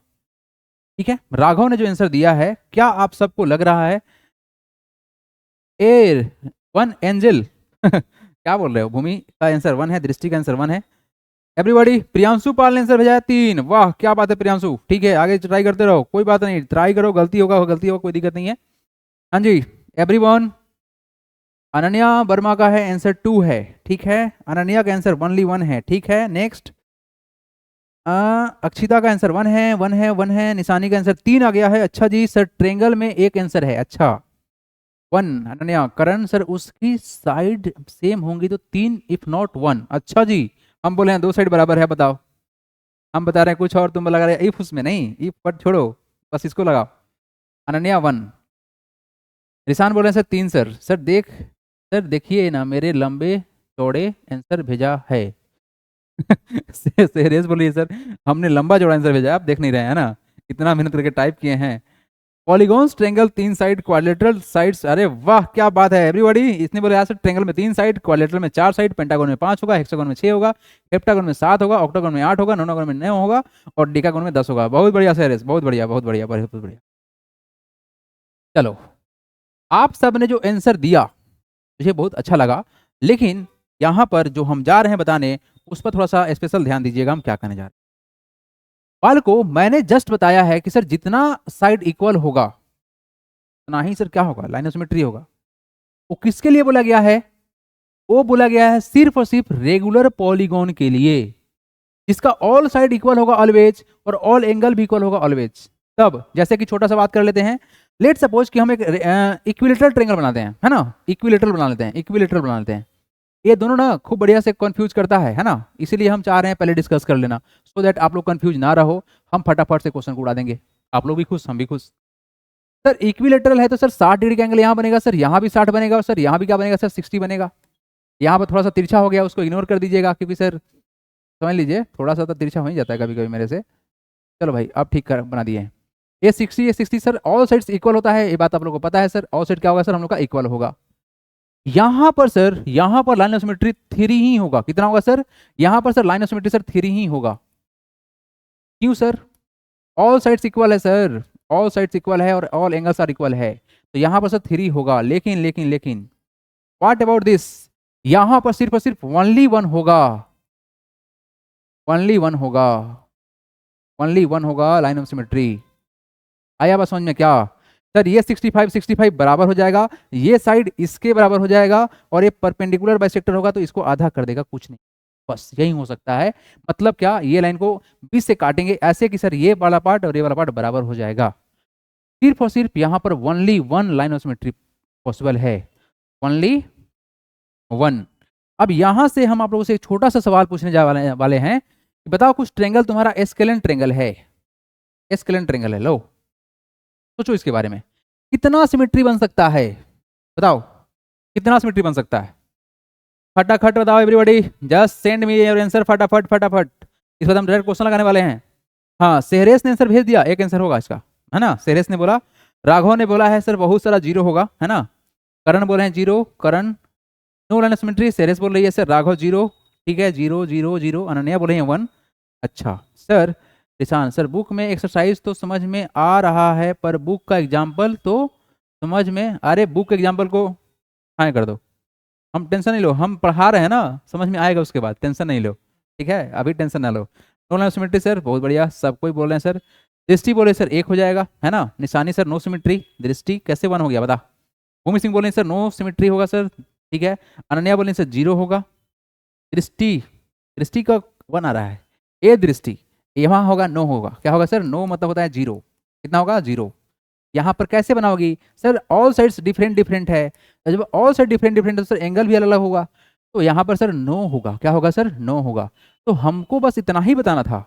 ठीक है। राघव ने जो आंसर दिया है, क्या आप सबको लग रहा है ए 1 एंजल क्या बोल रहे हो, भूमि का आंसर 1 है, दृष्टि का आंसर 1 है। एवरीबॉडी, प्रियांशु पाल ने आंसर भेजा है 3, वाह क्या बात है प्रियांशु, ठीक है आगे ट्राई करते रहो, कोई बात नहीं, ट्राई करो, गलती होगा गलती होगा, कोई दिक्कत नहीं है। हाँ जी एवरीवन, अनन्या वर्मा का है आंसर 2 है, ठीक है, अनन्या का आंसर ओनली 1 है, ठीक है। नेक्स्ट, अक्षिता का आंसर 1 है, 1 है, 1 है, निशानी का आंसर 3 आ गया है, अच्छा जी सर ट्रेंगल में एक आंसर है, अच्छा 1 अनन्या। करण सर उसकी साइड सेम होंगी तो 3 इफ नॉट 1, अच्छा जी, हम बोले हैं दो साइड बराबर है, बताओ, हम बता रहे हैं कुछ और, तुम लगा रहे इफ, उसमें नहीं, इफ पर छोड़ो, बस इसको लगाओ, अनन्या 1। रिसान बोल रहे हैं सर 3 सर देख, सर देखिए ना मेरे लंबे चौड़े आंसर भेजा है। सीरियस बोलिए सर, हमने लंबा चौड़ा आंसर भेजा है, आप देख नहीं रहे हैं ना, इतना मेहनत करके टाइप किए हैं। Polygons triangle 3 side quadrilateral sides, अरे वाह क्या बात है एवरीबॉडी, इसने बोला यार सर ट्रेंगल में 3 साइड, क्वाड्रिलेटरल में 4 साइड, पेंटागन में 5 होगा, हेक्सागन में 6 होगा, हेप्टागन में 7 होगा, ऑक्टागन में 8 होगा, नोनागन में 9 होगा, और डिकागन में 10 होगा। बहुत बढ़िया सर, बहुत बढ़िया बहुत बढ़िया बहुत बढ़िया। चलो आप सब ने जो आंसर दिया मुझे बहुत अच्छा लगा, लेकिन यहाँ पर जो हम जा रहे हैं बताने, उस पर थोड़ा सा स्पेशल ध्यान दीजिएगा, हम क्या करने जा रहे हैं। बाल को मैंने जस्ट बताया है कि सर जितना साइड इक्वल होगा उतना ही सर क्या होगा, लाइन ऑफ सिमेट्री होगा। वो किसके लिए बोला गया है, वो बोला गया है सिर्फ और सिर्फ रेगुलर पॉलीगॉन के लिए, जिसका ऑल साइड इक्वल होगा ऑलवेज, और ऑल एंगल भी इक्वल होगा ऑलवेज। तब जैसे कि छोटा सा बात कर लेते हैं, लेट सपोज कि हम एक इक्विलेटरल ट्रेंगल बनाते हैं, है ना, इक्विलेटरल बना लेते हैं, इक्विलेटरल बना लेते हैं। ये दोनों ना खूब बढ़िया से कंफ्यूज करता है ना, इसीलिए हम चाह रहे हैं पहले डिस्कस कर लेना, सो दैट आप लोग कंफ्यूज ना रहो, हम फटाफट से क्वेश्चन को उड़ा देंगे, आप लोग भी खुश हम भी खुश। सर इक्विलेटरल है तो सर 60 डिग्री का एंगल यहाँ बनेगा, सर यहाँ भी 60 बनेगा, और सर यहाँ भी क्या बनेगा सर 60 बनेगा। यहाँ पर थोड़ा सा तिरछा हो गया, उसको इग्नोर कर दीजिएगा, क्योंकि सर समझ लीजिए थोड़ा सा तो तिरछा हो ही जाता है कभी कभी मेरे से। चलो भाई अब ठीक कर बना दिए हैं। ये 60 सर ऑल साइड्स इक्वल होता है, ये बात आप लोगों को पता है सर, ऑल साइड क्या होगा सर हम लोग का इक्वल होगा। यहाँ पर सर, यहाँ पर लाइन ऑफ सिमेट्री 3 ही होगा, कितना होगा सर, यहाँ पर sir line of symmetry sir 3 ही होगा। क्यों सर, ऑल साइड्स इक्वल है सर, ऑल साइड्स इक्वल है और ऑल एंगल्स आर इक्वल है, तो यहाँ पर सर 3 होगा। लेकिन लेकिन लेकिन व्हाट अबाउट दिस, यहाँ पर सिर्फ और सिर्फ ओनली 1 होगा, ओनली 1 होगा, ओनली 1 होगा लाइन ऑफ सिमेट्री। आया बस समझ में क्या, सर ये 65 बराबर हो जाएगा, ये साइड इसके बराबर हो जाएगा, और ये परपेंडिकुलर बाइसेक्टर होगा तो इसको आधा कर देगा, कुछ नहीं, बस यही हो सकता है। मतलब क्या, ये लाइन को 20 से काटेंगे ऐसे कि सर ये वाला पार्ट और ये वाला पार्ट बराबर हो जाएगा। सिर्फ और सिर्फ यहाँ पर only 1 line of symmetry possible है, ओनली 1। अब यहां से हम आप लोगों से एक छोटा सा सवाल पूछने जा वाले हैं कि बताओ कुछ ट्रेंगल तुम्हारा एस्केलेंट ट्रेंगल है, एस्केलेंट ट्रेंगल है, लो सोचो इसके बारे में, कितना सिमेट्री बन सकता है, बताओ कितना सिमेट्री बन सकता है। फटाफट बताओ everybody, just send me your answer फटाफट फटाफट। इस बार हम डायरेक्ट क्वेश्चन लगाने वाले हैं। हाँ, सेहरेस ने आंसर भेज दिया, एक आंसर होगा इसका, है ना। सेहरेस ने बोला, राघव ने बोला है सर बहुत सारा जीरो होगा, है ना। करण बोले हैं zero, Karan no line of symmetry. सेहरेस बोल रही है सर राघव जीरो, ठीक है, जीरो जीरो जीरो। अनन्या बोले हैं वन। अच्छा सर निशान, सर बुक में एक्सरसाइज तो समझ में आ रहा है पर बुक का एग्जाम्पल तो समझ में, अरे बुक के एग्जाम्पल को हाँ कर दो, हम टेंशन नहीं लो, हम पढ़ा रहे हैं ना, समझ में आएगा उसके बाद, टेंशन नहीं लो, ठीक है, अभी टेंशन ना लो। No line of symmetry sir बहुत बढ़िया, सब कोई बोल रहे हैं सर। दृष्टि बोले सर एक हो जाएगा, है ना। निशानी सर नो सिमेट्री, दृष्टि कैसे वन हो गया बता। भूमि सिंह बोले सर नो सिमेट्री होगा सर, ठीक है। अनन्या बोले सर जीरो होगा। दृष्टि, दृष्टि का वन आ रहा है, ए दृष्टि यहाँ होगा नो होगा, क्या होगा सर, नो मतलब होता है जीरो, कितना होगा जीरो। यहाँ पर कैसे बनाओगी sir, all sides different different है, जब ऑल साइड डिफरेंट डिफरेंट है तो सर एंगल भी अलग अलग होगा, तो यहाँ पर सर नो होगा, क्या होगा सर, नो होगा। तो हमको बस इतना ही बताना था,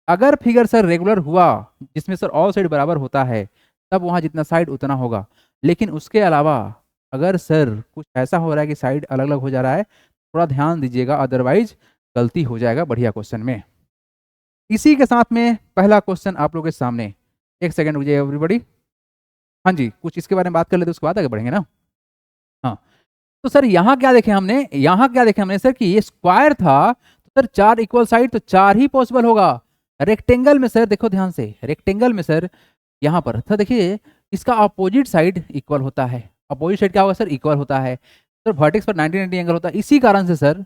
अगर फिगर सर रेगुलर हुआ जिसमें सर ऑल साइड बराबर होता है तब वहाँ जितना साइड उतना होगा, लेकिन उसके अलावा अगर सर कुछ ऐसा हो रहा है कि साइड अलग अलग हो जा रहा है, थोड़ा ध्यान दीजिएगा, अदरवाइज गलती हो जाएगा बढ़िया क्वेश्चन में। इसी के साथ में पहला क्वेश्चन आप लोगों के सामने, एक सेकेंड रुकिए एवरीबॉडी। हाँ जी, कुछ इसके बारे में बात कर लेते उसके बाद आगे बढ़ेंगे ना। हाँ, तो सर यहाँ क्या देखे हमने, यहाँ क्या देखे हमने सर कि ये स्क्वायर था, तो सर चार इक्वल साइड तो चार ही पॉसिबल होगा। रेक्टेंगल में सर देखो ध्यान से, रेक्टेंगल में सर यहाँ पर सर देखिए इसका अपोजिट साइड इक्वल होता है, अपोजिट साइड क्या होगा सर, इक्वल होता है। सर वर्टेक्स पर 90 90 एंगल होता है, इसी कारण से सर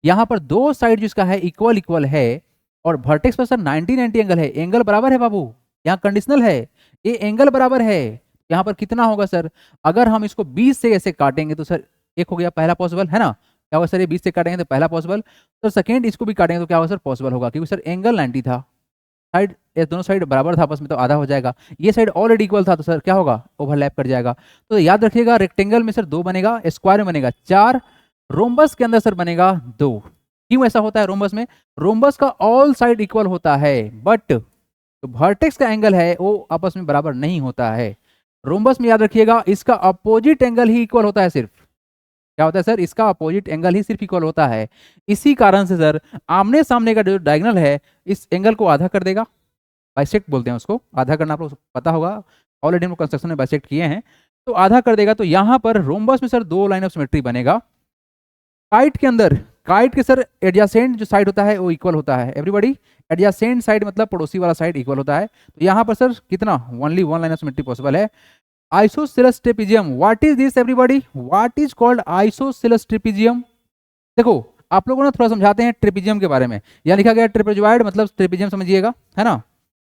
यहाँ पर दो साइड जिसका है इक्वल इक्वल है, और वर्टेक्स पर सर 90 90 एंगल है, एंगल बराबर है बाबू, यहाँ कंडीशनल है, ये एंगल बराबर है। यहाँ पर कितना होगा सर, अगर हम इसको 20 से ऐसे काटेंगे तो सर एक हो गया पहला पॉसिबल, है ना। क्या होगा सर, ये 20 से काटेंगे तो पहला पॉसिबल, तो सेकंड इसको भी काटेंगे तो क्या होगा सर, पॉसिबल होगा, क्योंकि सर एंगल 90 था, साइड ये दोनों साइड बराबर था आपस में तो आधा हो जाएगा, ये साइड ऑलरेडी इक्वल था तो सर क्या होगा, ओवरलैप कर जाएगा। तो याद रखिएगा रेक्टेंगल में सर दो बनेगा, स्क्वायर में बनेगा चार, रोम्बस के अंदर सर बनेगा दो। क्यों ऐसा होता है रोम्बस में, रोम्बस का ऑल साइड इक्वल होता है, बट जो वर्टेक्स का एंगल है वो आपस में बराबर नहीं होता है। रोम्बस में याद रखिएगा इसका अपोजिट एंगल ही इक्वल होता है, सिर्फ क्या होता है सर, इसका अपोजिट एंगल ही सिर्फ इक्वल होता है। इसी कारण से सर आमने सामने का जो डायगोनल है इस एंगल को आधा कर देगा, बाइसेक्ट बोलते हैं उसको, आधा करना आप लोग पता होगा, ऑलरेडी हम कंस्ट्रक्शन में बाइसेक्ट किए हैं, तो आधा कर देगा। तो यहाँ पर रोम्बस में सर दो लाइन ऑफ सिमेट्री बनेगा। काइट के अंदर, काइट के सर एडजासेंट जो साइड होता है वो इक्वल होता है, एवरीबॉडी एडजासेंट साइड मतलब पड़ोसी वाला साइड इक्वल होता है, तो यहाँ पर सर कितना only one line of symmetry possible है। Isosceles trapezium, what is this everybody, what is called isosceles trapezium. देखो आप लोगों ने थोड़ा समझाते हैं ट्रेपेजियम के बारे में, यहाँ लिखा गया ट्रेपेजॉइड मतलब ट्रेपेजियम समझिएगा, है ना।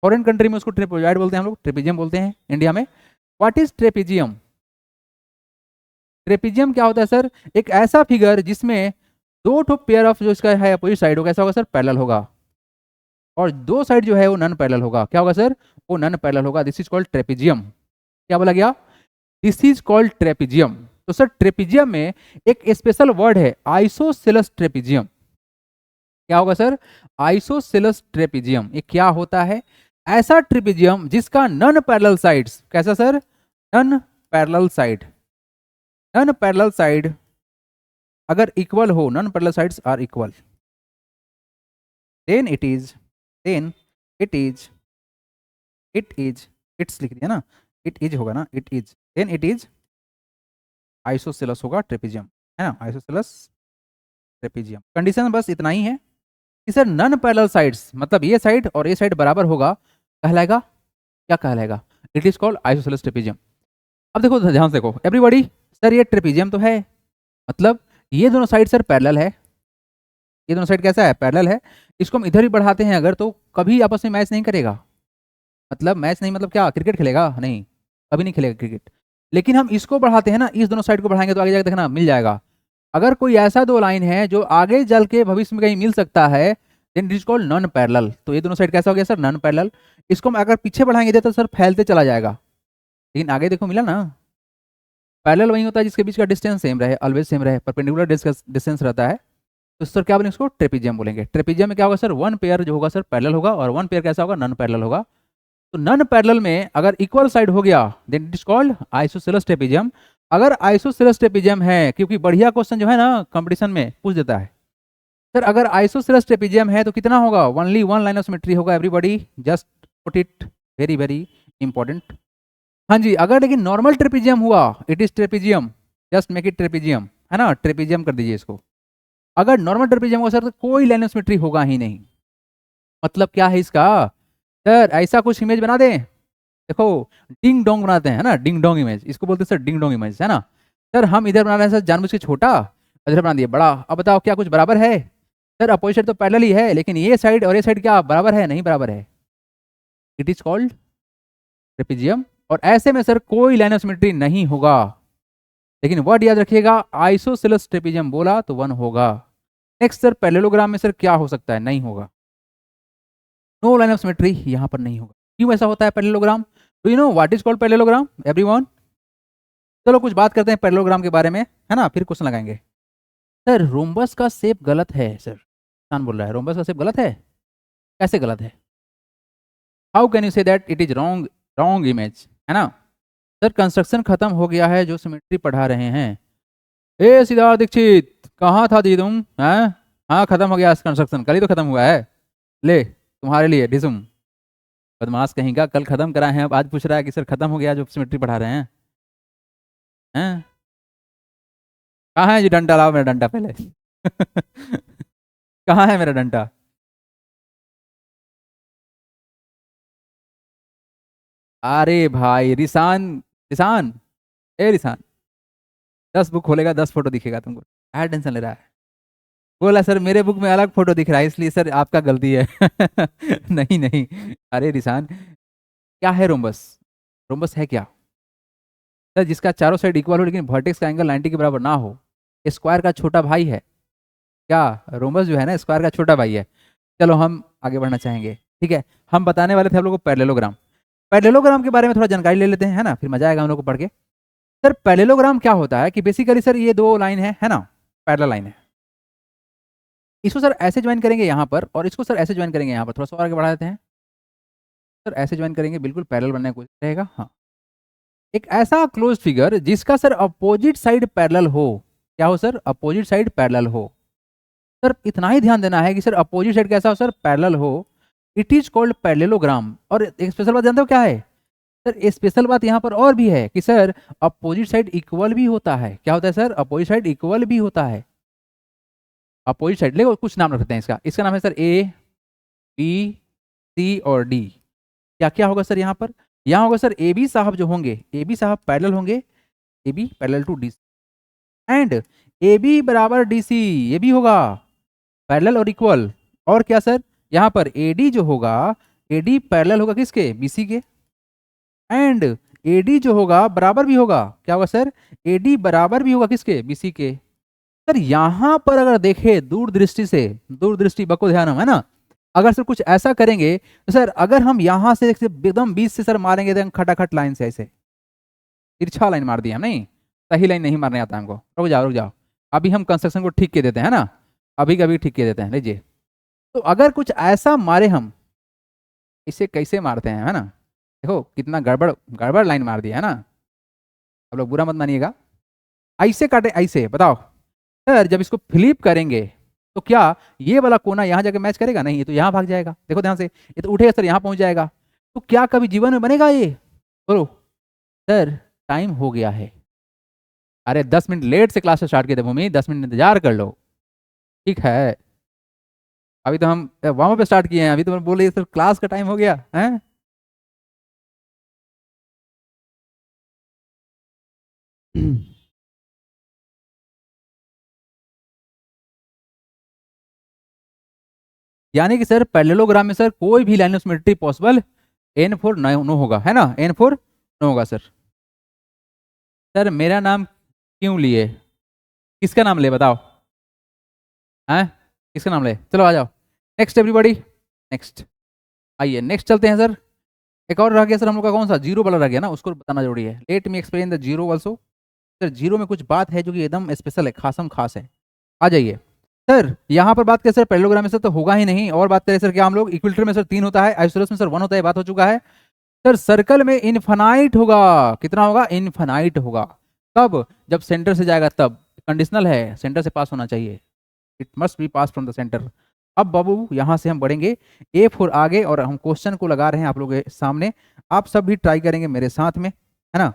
फॉरेन कंट्री में उसको ट्रेपेजॉइड बोलते हैं, हम लोग ट्रेपेजियम बोलते हैं इंडिया में। व्हाट इज ट्रेपेजियम, ट्रेपेजियम क्या होता है सर, एक ऐसा फिगर जिसमें दो ठो पेयर ऑफ जो इसका है अपोजिट साइड होगा, ऐसा होगा सर पैरेलल होगा, और दो साइड जो है वो नॉन पैरेलल होगा, क्या होगा सर, वो नॉन पैरेलल होगा, दिस इज कॉल्ड ट्रेपेजियम। क्या बोला गया, दिस इज कॉल्ड ट्रेपेजियम। तो सर ट्रेपेजियम में एक स्पेशल वर्ड है आइसोसेलेस ट्रेपेजियम, क्या होगा सर, आइसोसेलेस ट्रेपेजियम। ये क्या होता है, ऐसा ट्रेपेजियम जिसका नॉन पैरेलल साइड्स, कैसा सर, non parallel side, non parallel side अगर इक्वल हो, non parallel sides are equal, then it is, then it is, it is, it's लिख दिया ना, इट इज होगा ना, it is, then it is isosceles होगा ट्रेपेजियम, है ना, आइसोसेलेस ट्रेपेजियम। कंडीशन बस इतना ही है कि सर नॉन पैरेलल साइड्स मतलब ये साइड और ये साइड बराबर होगा, कहलाएगा, क्या कहलाएगा, it is called isosceles trapezium. अब देखो ध्यान से देखो एवरीबॉडी, सर ये ट्रेपेजियम तो है, मतलब ये दोनों साइड सर पैरेलल है, ये दोनों साइड कैसा है, पैरेलल है। इसको हम इधर ही बढ़ाते हैं अगर तो कभी आपस में मैच नहीं करेगा, मतलब मैच नहीं मतलब क्या, क्रिकेट खेलेगा नहीं, कभी नहीं खेलेगा क्रिकेट। लेकिन हम इसको बढ़ाते हैं ना, इस दोनों साइड को बढ़ाएंगे तो आगे जाकर देखना मिल जाएगा। अगर कोई ऐसा दो लाइन है जो आगे चल के भविष्य में कहीं मिल सकता है, then it is called non parallel. तो ये दोनों साइड कैसा हो गया सर, नॉन पैरेलल। इसको हम अगर पीछे बढ़ाएंगे तो सर फैलते चला जाएगा, लेकिन आगे देखो मिला ना, पैरेलल वही होता है जिसके बीच का डिस्टेंस सेम रहे, ऑलवेज सेम रहे, परपेंडिकुलर डिस्टेंस रहता है, तो सर क्या बोलेंगे उसको, ट्रेपेजियम बोलेंगे। ट्रेपेजियम में क्या होगा सर, वन पेयर जो होगा सर पैरेलल होगा, और वन पेयर कैसा होगा, नॉन पैरेलल होगा। तो नॉन पैरेलल में अगर इक्वल साइड हो गया then it is called isosceles trapezium, अगर आइसोसेलेस ट्रेपीजियम है, क्योंकि बढ़िया क्वेश्चन जो है ना कंपटीशन में पूछ देता है सर, अगर आइसोसेलेस ट्रेपीजियम है तो कितना होगा, only one line of symmetry होगा everybody, just put it, very very important. हाँ जी, अगर लेकिन नॉर्मल ट्रेपीजियम हुआ, it is trapezium, just make it trapezium, है ना, ट्रेपीजियम कर दीजिए इसको। अगर नॉर्मल ट्रेपीजियम हुआ सर तो कोई लाइन ऑफ सिमेट्री होगा ही नहीं। मतलब क्या है इसका सर, ऐसा कुछ इमेज बना दें, देखो डिंग डोंग बनाते हैं ना, डिंग डोंग इमेज इसको बोलते हैं सर, डिंग डोंग इमेज, है ना सर। हम इधर बना रहे हैं सर जानबूझ के छोटा, इधर बना दिया बड़ा। अब बताओ क्या कुछ बराबर है सर, अपोजिट तो पैरेलल ही है, लेकिन ये साइड और ये साइड क्या बराबर है, नहीं बराबर है। इट इज कॉल्ड ट्रेपीजियम, और ऐसे में सर कोई लाइन ऑफ सिमेट्री नहीं होगा। लेकिन वर्ड याद रखिएगा, आइसोसेलेस ट्रेपीजियम बोला तो वन होगा। नेक्स्ट सर, पैरेललोग्राम में सर क्या हो सकता है, नहीं होगा, नो लाइन ऑफ सिमेट्री यहां पर नहीं होगा। क्यों ऐसा होता है parallelogram, do you know what is called parallelogram everyone? चलो कुछ बात करते हैं पैरेललोग्राम के बारे में, है ना, फिर क्वेश्चन लगाएंगे। सर रोम्बस का शेप गलत है सर, कौन बोल रहा है रोम्बस का शेप गलत है, कैसे गलत है? How can you say that it is wrong, wrong image, है ना सर। कंस्ट्रक्शन खत्म हो गया है, जो सिमेट्री पढ़ा रहे हैं। ए सिद्धार्थ दीक्षित, कहाँ था जी तुम, हैं? हाँ खत्म हो गया कंस्ट्रक्शन, कल ही तो खत्म हुआ है, ले तुम्हारे लिए डिसुम, बदमाश कहीं का, कल खत्म करा है, अब आज पूछ रहा है कि सर खत्म हो गया जो सिमेट्री पढ़ा रहे हैं, हैं? कहाँ है जी डंडा, लाओ मेरा डंडा पहले कहाँ है मेरा डंडा? अरे भाई रिसान, रिसान, ए रिसान, 10 बुक खोलेगा 10 फोटो दिखेगा तुमको, क्या टेंशन ले रहा है? बोला सर मेरे बुक में अलग फोटो दिख रहा है, इसलिए सर आपका गलती है नहीं नहीं, अरे रिसान, क्या है रोम्बस, रोम्बस है क्या सर, जिसका चारों साइड इक्वल हो लेकिन वर्टेक्स का एंगल 90 के बराबर ना हो, स्क्वायर का छोटा भाई है क्या? रोम्बस जो है ना स्क्वायर का छोटा भाई है। चलो हम आगे बढ़ना चाहेंगे, ठीक है। हम बताने वाले थे आप लोगों को पैरेललोग्राम, पैरेललोग्राम के बारे में थोड़ा जानकारी ले लेते हैं, है ना, फिर मजा आएगा हम लोग को पढ़ के। सर पैरेललोग्राम क्या होता है कि बेसिकली सर ये दो लाइन है ना, पैरेलल लाइन है, इसको सर ऐसे ज्वाइन करेंगे यहाँ पर, और इसको सर ऐसे ज्वाइन करेंगे यहाँ पर, थोड़ा सा और आगे बढ़ा देते हैं सर, ऐसे ज्वाइन करेंगे, बिल्कुल पैरेलल बनने की कोशिश रहेगा। हाँ, एक ऐसा क्लोज फिगर जिसका सर अपोजिट साइड पैरेलल हो, क्या हो सर, अपोजिट साइड पैरेलल हो। सर इतना ही ध्यान देना है कि सर अपोजिट साइड कैसा हो सर, पैरेलल हो, इट इज कॉल्ड पैरेललोग्राम। और एक स्पेशल बात जानते हो क्या है सर, स्पेशल बात यहाँ पर और भी है कि सर अपोजिट साइड इक्वल भी होता है, क्या होता है सर, अपोजिट साइड इक्वल भी होता है। अपोजिट साइड ले कुछ नाम रखते हैं इसका, इसका नाम है सर ए बी सी और डी। क्या क्या होगा सर यहाँ पर, यहाँ होगा सर ए बी साहब जो होंगे, ए बी साहब पैरेलल होंगे, A B parallel to D, and A B बराबर डी सी, ये भी होगा पैरेलल और इक्वल। और क्या सर, यहाँ पर ए डी जो होगा, ए डी पैरेलल होगा किसके, बी सी के, एंड ए डी जो होगा बराबर भी होगा, क्या होगा सर, ए डी बराबर भी होगा किसके, बी सी के। सर यहाँ पर अगर देखें दूरदृष्टि से, दूरदृष्टि बको ध्यान है ना, अगर सर कुछ ऐसा करेंगे तो सर अगर हम यहाँ से एकदम बीच से सर मारेंगे तो खटाखट लाइन से ऐसे तिरछा लाइन मार दिया हम, नहीं सही लाइन नहीं मारने आता हमको, रुक जाओ रुक जाओ, अभी हम कंस्ट्रक्शन को ठीक के देते हैं ना, अभी कभी ठीक के देते हैं, लीजिए। तो अगर कुछ ऐसा मारे हम, इसे कैसे मारते हैं, है ना, देखो कितना गड़बड़ गड़बड़ लाइन मार दिया है ना, आप लोग बुरा मत मानिएगा, ऐसे काटे ऐसे, बताओ सर जब इसको फ्लिप करेंगे तो क्या ये वाला कोना यहाँ जाके मैच करेगा, नहीं ये तो यहाँ भाग जाएगा, देखो ध्यान से, ये तो उठेगा सर यहाँ पहुंच जाएगा, तो क्या कभी जीवन में बनेगा ये, बोलो सर। टाइम हो गया है, अरे 10 मिनट लेट से क्लास स्टार्ट किए थे भूमि, 10 मिनट इंतजार कर लो, ठीक है। अभी तो हम वार्म अप स्टार्ट किए हैं, अभी तो बोल रही सर क्लास का टाइम हो गया है यानी कि सर पैरेललोग्राम में सर कोई भी line of symmetry possible n4 no होगा, है ना, n4 नो होगा सर। सर मेरा नाम क्यों लिए, किसका नाम ले बताओ, हैं किसका नाम ले, चलो आ जाओ, नेक्स्ट एवरीबॉडी, नेक्स्ट, आइए नेक्स्ट चलते हैं सर। एक और रह गया सर हम लोग का, कौन सा, जीरो वाला रह गया ना, उसको बताना जरूरी है। Let me explain the zero also. Sir zero में कुछ बात है जो कि एकदम स्पेशल है, खासम खास है, आ जाइए सर। यहाँ पर बात करें सर पैरेललोग्राम में सर तो होगा ही नहीं, और बात करें सर क्या हम लोग, इक्विलेटरल में सर 3 होता है, आइसोसेलेस में सर 1 होता है, बात हो चुका है। सर सर्कल में इनफाइनाइट होगा, कितना होगा, इनफाइनाइट होगा। कब? जब सेंटर से जाएगा तब। कंडीशनल है, सेंटर से पास होना चाहिए, it must be pass from the centre. अब बाबू यहाँ से हम बढ़ेंगे A4 आगे, और हम क्वेश्चन को लगा रहे हैं आप लोगों के सामने, आप सब भी ट्राई करेंगे मेरे साथ में, है ना,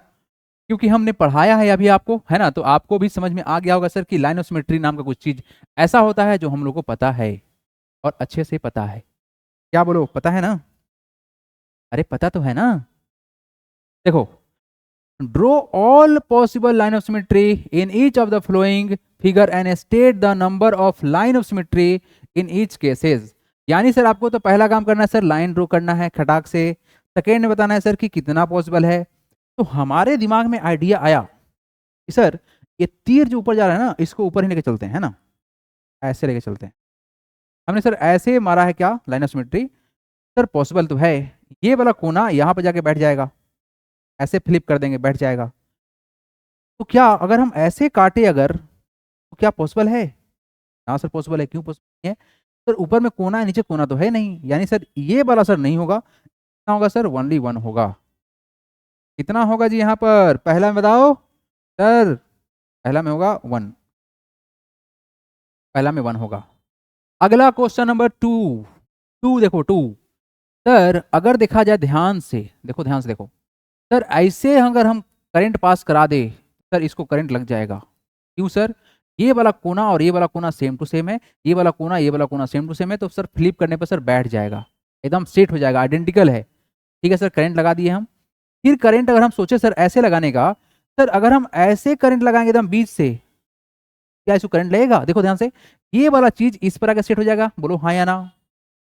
क्योंकि हमने पढ़ाया है अभी आपको, है ना, तो आपको भी समझ में आ गया होगा सर कि लाइन ऑफ सिमेट्री नाम का कुछ चीज ऐसा होता है जो हम लोग को पता है और अच्छे से पता है। क्या बोलो, पता है ना? अरे पता तो है ना। देखो, draw all possible line of symmetry in each of the flowing figure and state the number of line of symmetry in each cases. यानी सर आपको तो पहला काम करना है सर, लाइन ड्रॉ करना है खटाक से। सेकेंड में बताना है सर कि कितना पॉसिबल है। तो हमारे दिमाग में आइडिया आया कि सर ये तीर जो ऊपर जा रहा है ना, इसको ऊपर ही लेके चलते हैं, है ना, ऐसे लेके चलते हैं। हमने सर ऐसे मारा है क्या, line of symmetry, sir possible तो है, ये वाला कोना यहाँ पर जाके बैठ जाएगा, ऐसे फ्लिप कर देंगे बैठ जाएगा। तो क्या अगर हम ऐसे काटे अगर, तो क्या पॉसिबल है? हाँ सर पॉसिबल है। क्यों पॉसिबल है? सर ऊपर में कोना है, नीचे कोना तो है नहीं, यानी सर ये वाला सर नहीं होगा। कितना होगा सर? ओनली वन होगा। कितना होगा जी यहाँ पर, पहला में बताओ सर? पहला में होगा वन, पहला में वन होगा। अगला क्वेश्चन नंबर 2। देखो 2, सर अगर देखा जाए ध्यान से, देखो ध्यान से देखो, सर ऐसे अगर हम करंट पास करा दे, सर इसको करंट लग जाएगा। क्यों सर? ये वाला कोना और ये वाला कोना सेम टू सेम है, ये वाला कोना ये वाला कोना सेम टू सेम है, तो सर फ्लिप करने पर सर बैठ जाएगा, एकदम सेट हो जाएगा, आइडेंटिकल है। ठीक है सर, करंट लगा दिए हम। फिर करंट अगर हम सोचे सर ऐसे लगाने का, सर अगर हम ऐसे करंट लगाएंगे एकदम बीच से, क्या इसको करंट लगेगा? देखो ध्यान से, ये वाला चीज इस पर आकर सेट हो जाएगा, बोलो हाँ या ना।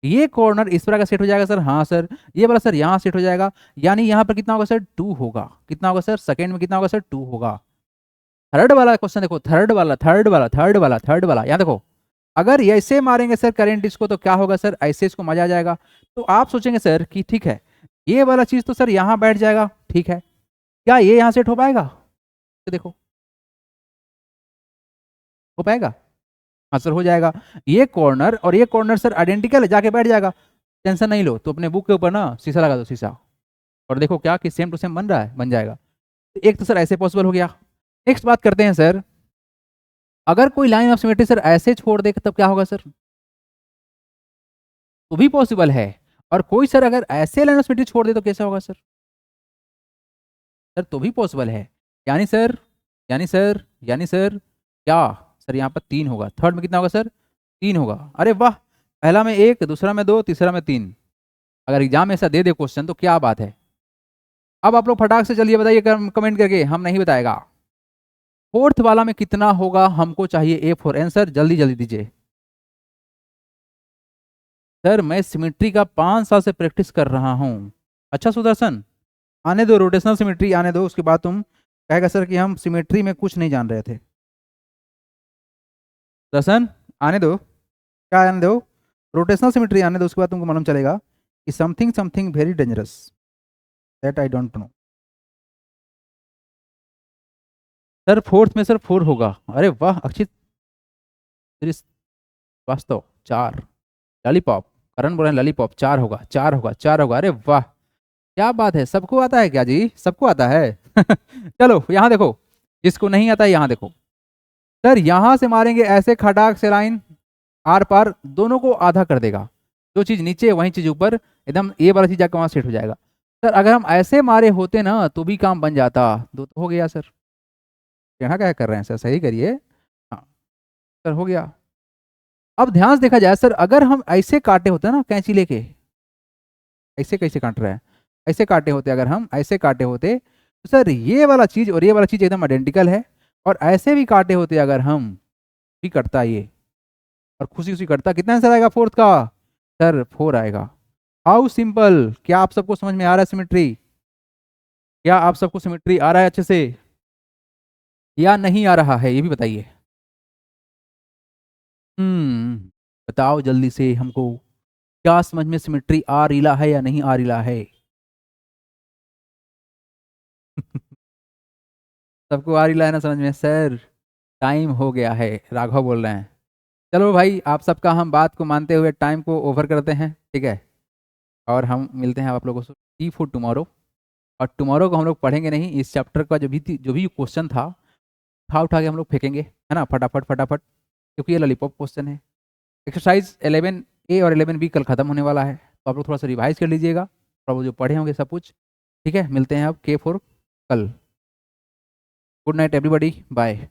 ये कॉर्नर इस पर का सेट हो जाएगा सर, हाँ सर। ये वाला सर यहाँ सेट हो जाएगा, यानी यहाँ पर कितना होगा सर? 2 होगा। कितना होगा सर? सेकंड में कितना होगा सर? 2 होगा। थर्ड वाला क्वेश्चन देखो, थर्ड वाला यहाँ देखो, अगर ऐसे मारेंगे सर करंट इसको, तो क्या होगा सर? ऐसे इसको मजा आ जाएगा। तो आप सोचेंगे सर कि ठीक है, ये वाला चीज तो सर यहाँ बैठ जाएगा, ठीक है, क्या ये यहाँ सेट हो पाएगा? तो देखो हो पाएगा, हाँ सर हो जाएगा। ये कॉर्नर और ये कॉर्नर सर आइडेंटिकल है, जाके बैठ जाएगा, टेंशन नहीं लो। तो अपने बुक के ऊपर ना शीशा लगा दो, शीशा, और देखो क्या कि सेम टू सेम बन रहा है, बन जाएगा। तो एक तो सर ऐसे पॉसिबल हो गया। नेक्स्ट बात करते हैं सर, अगर कोई लाइन ऑफ सिमेट्री सर ऐसे छोड़ दे तब क्या होगा सर? तो भी पॉसिबल है। और कोई सर अगर ऐसे लाइन ऑफ सिमेट्री छोड़ दे तो कैसा होगा सर? सर तो भी पॉसिबल है। यानी सर, यानी सर क्या सर? यहाँ पर 3 होगा। थर्ड में कितना होगा सर? 3 होगा। अरे वाह, पहला में 1, दूसरा में 2, तीसरा में 3। अगर एग्जाम में ऐसा दे दे क्वेश्चन तो क्या बात है। अब आप लोग फटाक से चलिए बताइए कमेंट करके, हम नहीं बताएगा। फोर्थ वाला में कितना होगा हमको चाहिए A4 आंसर, जल्दी जल्दी दीजिए। सर मैं सिमेट्री का 5 साल से प्रैक्टिस कर रहा हूँ। अच्छा सुदर्शन, आने दो, रोटेशनल सिमेट्री आने दो, उसके बाद तुम कहेगा सर कि हम सिमेट्री में कुछ नहीं जान रहे थे। दर्शन आने दो, क्या आने दो? रोटेशनल सिमेट्री आने दो, उसके बाद तुमको मालूम चलेगा कि something something very dangerous, that I don't know. Sir fourth में सर 4 होगा। अरे वाह अक्षित वास्तव 4। लॉलीपॉप, करण बोल रहे हैं लॉलीपॉप 4 होगा, 4 होगा, 4 होगा। अरे वाह क्या बात है, सबको आता है क्या जी? सबको आता है चलो यहाँ देखो, जिसको नहीं आता है यहाँ देखो, सर यहाँ से मारेंगे ऐसे खटाक से लाइन, आर पार दोनों को आधा कर देगा। जो चीज नीचे वही चीज ऊपर, एकदम ये वाला चीज जाकर वहां सेट हो जाएगा। सर अगर हम ऐसे मारे होते ना तो भी काम बन जाता। 2 तो हो गया सर। यहाँ क्या कर रहे हैं सर, सही करिए। हाँ सर हो गया। अब ध्यान से देखा जाए सर, अगर हम ऐसे काटे होते ना कैंची लेके, ऐसे कैसे काट रहे हैं, ऐसे काटे होते, अगर हम ऐसे काटे होते तो सर ये वाला चीज और ये वाला चीज एकदम आइडेंटिकल है। और ऐसे भी काटे होते अगर हम, भी कटता ये और खुशी खुशी कटता। कितना आंसर आएगा फोर्थ का? सर 4 आएगा। How simple. क्या आप सबको समझ में आ रहा है सिमेट्री? क्या आप सबको सिमेट्री आ रहा है अच्छे से या नहीं आ रहा है, ये भी बताइए। बताओ जल्दी से हमको, क्या समझ में सिमेट्री आ रही है या नहीं आ रही है? सबको आ रही है ना समझ में सर? टाइम हो गया है, राघव बोल रहे हैं। चलो भाई, आप सबका हम बात को मानते हुए टाइम को ओवर करते हैं, ठीक है, और हम मिलते हैं आप लोगों से टी फॉर टुमारो। और टुमारो को हम लोग पढ़ेंगे नहीं, इस चैप्टर का जो भी क्वेश्चन था उठा के हम लोग फेंकेंगे, है ना, फटाफट फटाफट, क्योंकि ये लॉलीपॉप क्वेश्चन है। एक्सरसाइज 11A और 11B कल खत्म होने वाला है, तो आप लोग थोड़ा सा रिवाइज कर लीजिएगा, और वो जो पढ़े होंगे सब कुछ। ठीक है, मिलते हैं अब K4 कल। Good night everybody, bye.